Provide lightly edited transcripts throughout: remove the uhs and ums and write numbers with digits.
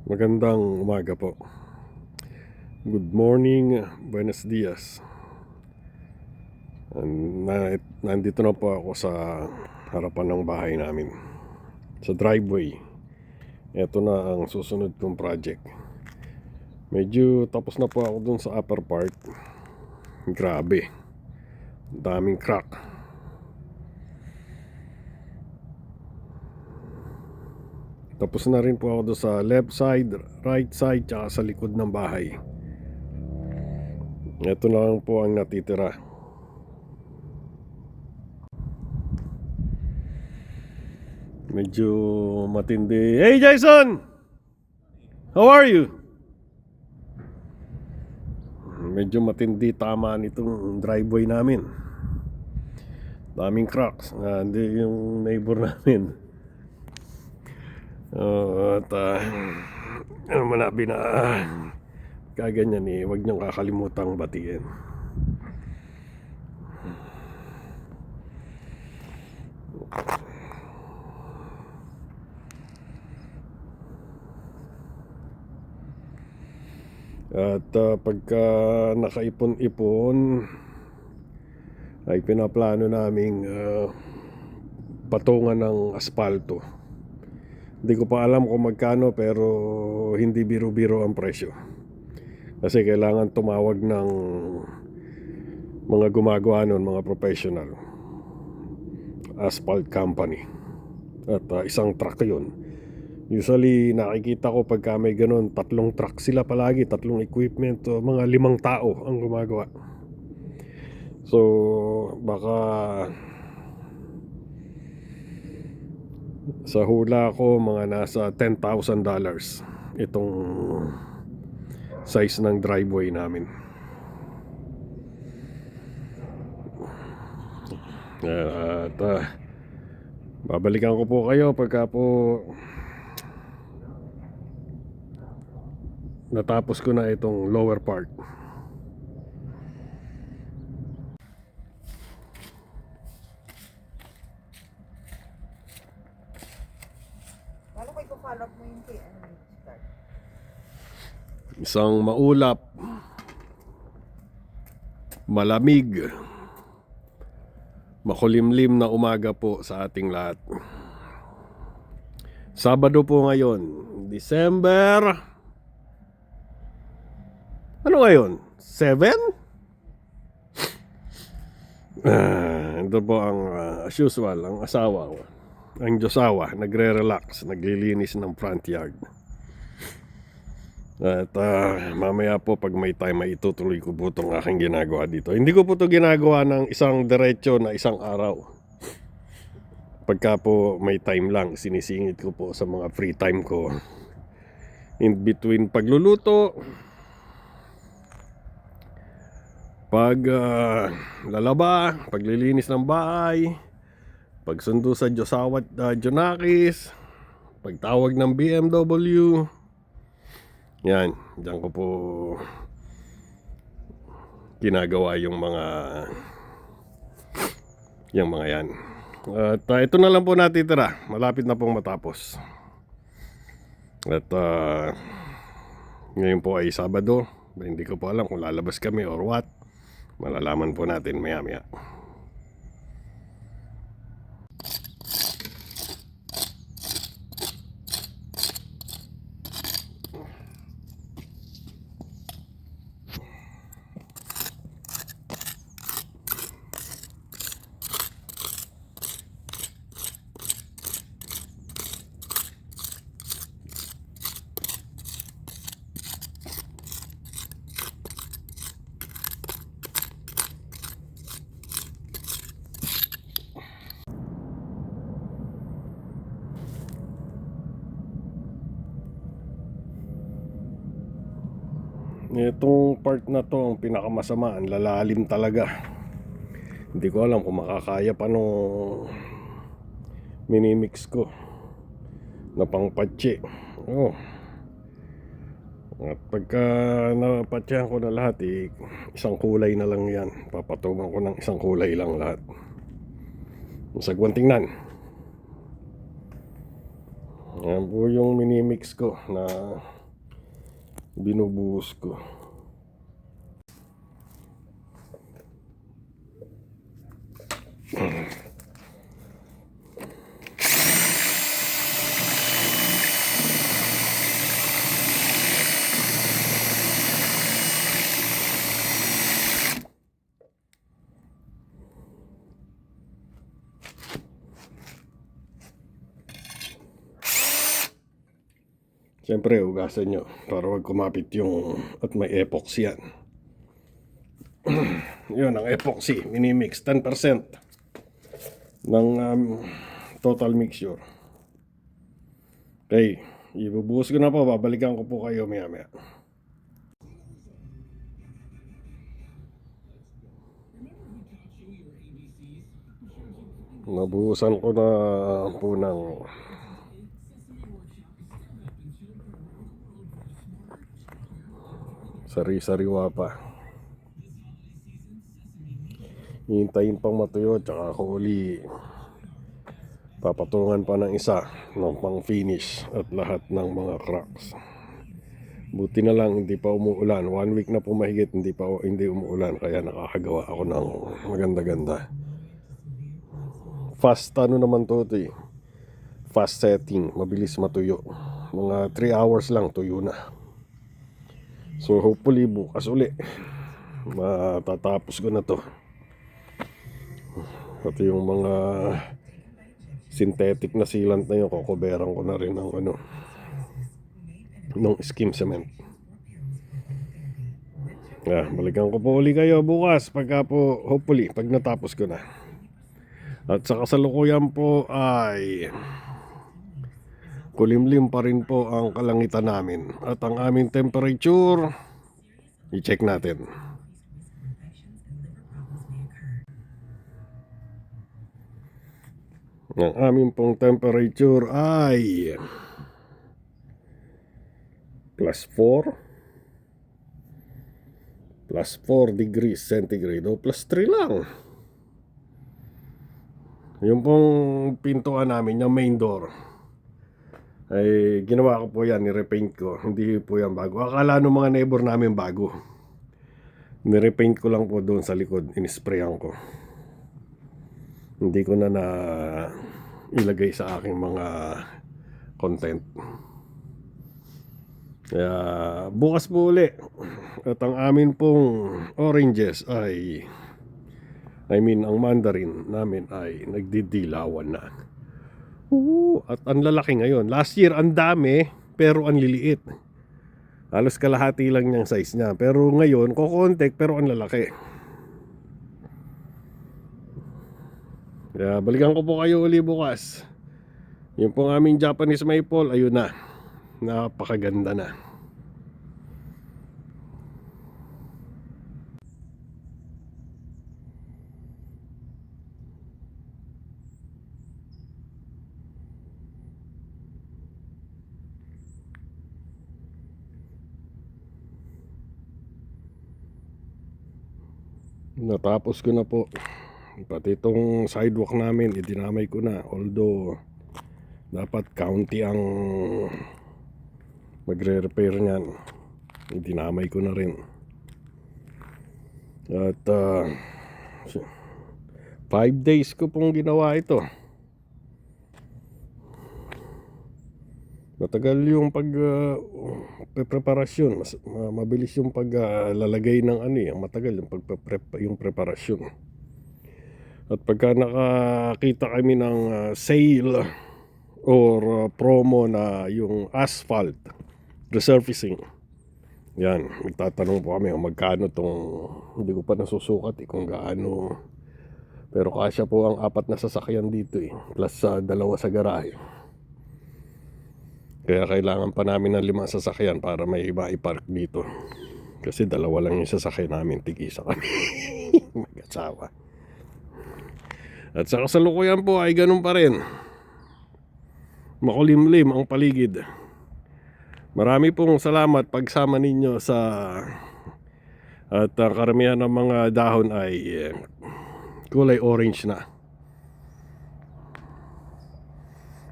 Magandang umaga po. Good morning, buenos dias. Nandito na po ako sa harapan ng bahay namin, sa driveway. Ito na ang susunod kong project. Medyo tapos na po ako dun sa upper part. Grabe, daming crack. Tapos na rin po ako doon sa left side, right side, tsaka sa likod ng bahay. Ito na lang po ang natitira. Medyo matindi. Hey Jason! How are you? Medyo matindi tama nitong driveway namin. Daming cracks. Hindi yung neighbor namin. Manabi na kaganyan huwag niyong kakalimutang batiin. At pagka nakaipon-ipon ay pinaplano naming patungan ng asfalto. Hindi ko pa alam kung magkano, pero hindi biro-biro ang presyo. Kasi kailangan tumawag ng mga gumagawa nun, mga professional, asphalt company. At isang truck yun. Usually nakikita ko pagka may ganun, 3 truck sila palagi, 3 equipment, mga 5 tao ang gumagawa. So baka sa hula ko mga nasa $10,000 itong size ng driveway namin. At babalikan ko po kayo pagka po natapos ko na itong lower part. Lalo ko ito-follow up mo yung kay start. Isang maulap, malamig, makulimlim na umaga po sa ating lahat. Sabado po ngayon, December, ano ngayon? 7? Ito po ang as usual, ang asawa ko, ang Diyosawa, nagre-relax, naglilinis ng front yard. At mamaya po pag may time ay itutuloy ko po itong aking ginagawa dito. Hindi ko po ito ginagawa ng isang diretso na isang araw. Pagka po may time lang, sinisingit ko po sa mga free time ko. In between pagluluto, pag lalaba, paglilinis ng bahay, pagsundo sa Diyosawa at Jonakis, pagtawag ng BMW. Yan, diyan ko po ginagawa yung mga yan. At ito na lang po natitira. Malapit na pong matapos. At ngayon po ay Sabado. Hindi ko po alam kung lalabas kami or what. Malalaman po natin maya-maya. Itong part na to ang pinakamasama, ang lalalim talaga. Hindi ko alam kung makakaya pa nung minimix ko na pangpatsi. At pagka napatsahan ko na lahat, isang kulay na lang yan. Papatungan ko ng isang kulay lang lahat. Sagwan tingnan. Yan po yung minimix ko na binubuhos ko. Siyempre, ugasan nyo para wag kumapit yung at may epoxy yan. Yun, ang epoxy, minimix 10% ng total mixture. Okay, ibubuhos ko na po, babalikan ko po kayo maya maya. Nabuhusan ko na po ng sari-sariwa pa. Hintayin pang matuyo, tsaka ako uli papatungan pa ng isa ng pang finish at lahat ng mga cracks. Buti na lang hindi pa umuulan. 1 week na po mahigit hindi umuulan, kaya nakakagawa ako ng maganda-ganda. Fast naman to eh. Fast setting, mabilis matuyo. Mga 3 hours lang tuyo na. So hopefully bukas uli matatapos ko na to. Pati yung mga synthetic na sealant na yun, kukuberan ko na rin ng ng skim cement. Balikan ko po uli kayo bukas pagka po, hopefully, pag natapos ko na. At sa kasalukuyan po ay kulimlim pa rin po ang kalangitan namin. At ang aming temperature, i-check natin. Ang aming pong temperature ay +4 degrees centigrade o +3 lang. Yung pong pintuan namin, yung main door, ay ginawa ko po yan, nirepaint ko. Hindi po yan bago. Akala ng mga neighbor namin bago. Nirepaint ko lang po doon sa likod, inisprayan ko. Hindi ko na ilagay sa aking mga content. Kaya bukas po uli. At ang amin pong oranges ay ang mandarin namin ay nagdidilawan na. At ang lalaki ngayon. Last year ang dami pero ang liliit. Halos kalahati lang niyang size niya. Pero ngayon kokontek pero ang lalaki. Kaya balikan ko po kayo uli bukas. Yung pong aming Japanese maple, ayun na. Napakaganda na. Natapos ko na po. Pati itong sidewalk namin, idinamay ko na. Although dapat county ang magre-repair niyan, idinamay ko na rin. At 5 days ko pong ginawa ito. Matagal yung preparasyon, mabilis yung paglalagay ng matagal yung yung preparasyon. At pagka nakakita kami ng sale or promo na yung asphalt resurfacing, yan, magtatanong po kami magkano tong, hindi ko pa nasusukat kung gaano, pero kasya po ang 4 na sasakyan dito plus 2 sa garahe. Kaya kailangan pa namin ng 5 sasakyan para may iba i-park dito. Kasi 2 lang yung sasakyan namin, tig-isa kami. Mag-asawa. At sa kasalukuyan po ay ganun pa rin. Makulimlim ang paligid. Marami pong salamat pagsama ninyo sa at karamihan ng mga dahon ay kulay orange na.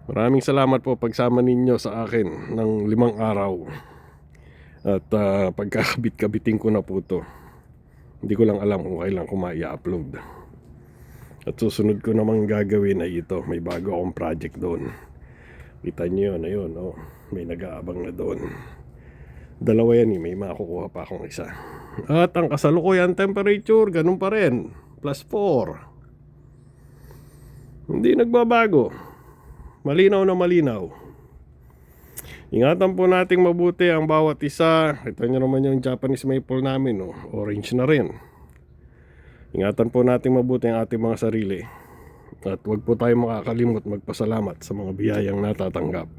Maraming salamat po pagsama ninyo sa akin ng 5 araw. At pagkakabit-kabitin ko na po to, hindi ko lang alam kung kailan ko ma-i-upload. At susunod ko namang gagawin ay ito. May bago akong project doon. Kita nyo yun, ayun, oh. May nag-aabang na doon. Dalawa yan eh, may makukuha pa akong isa. At ang kasalukuyan temperature, ganun pa rin. +4. Hindi nagbabago. Malinaw na malinaw. Ingatan po nating mabuti ang bawat isa. Ito nyo naman yung Japanese maple namin, oh. Orange na rin. Ingatan po nating mabuti ang ating mga sarili. At huwag po tayo makakalimot magpasalamat sa mga biyayang natatanggap.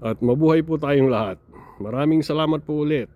At mabuhay po tayong lahat. Maraming salamat po ulit.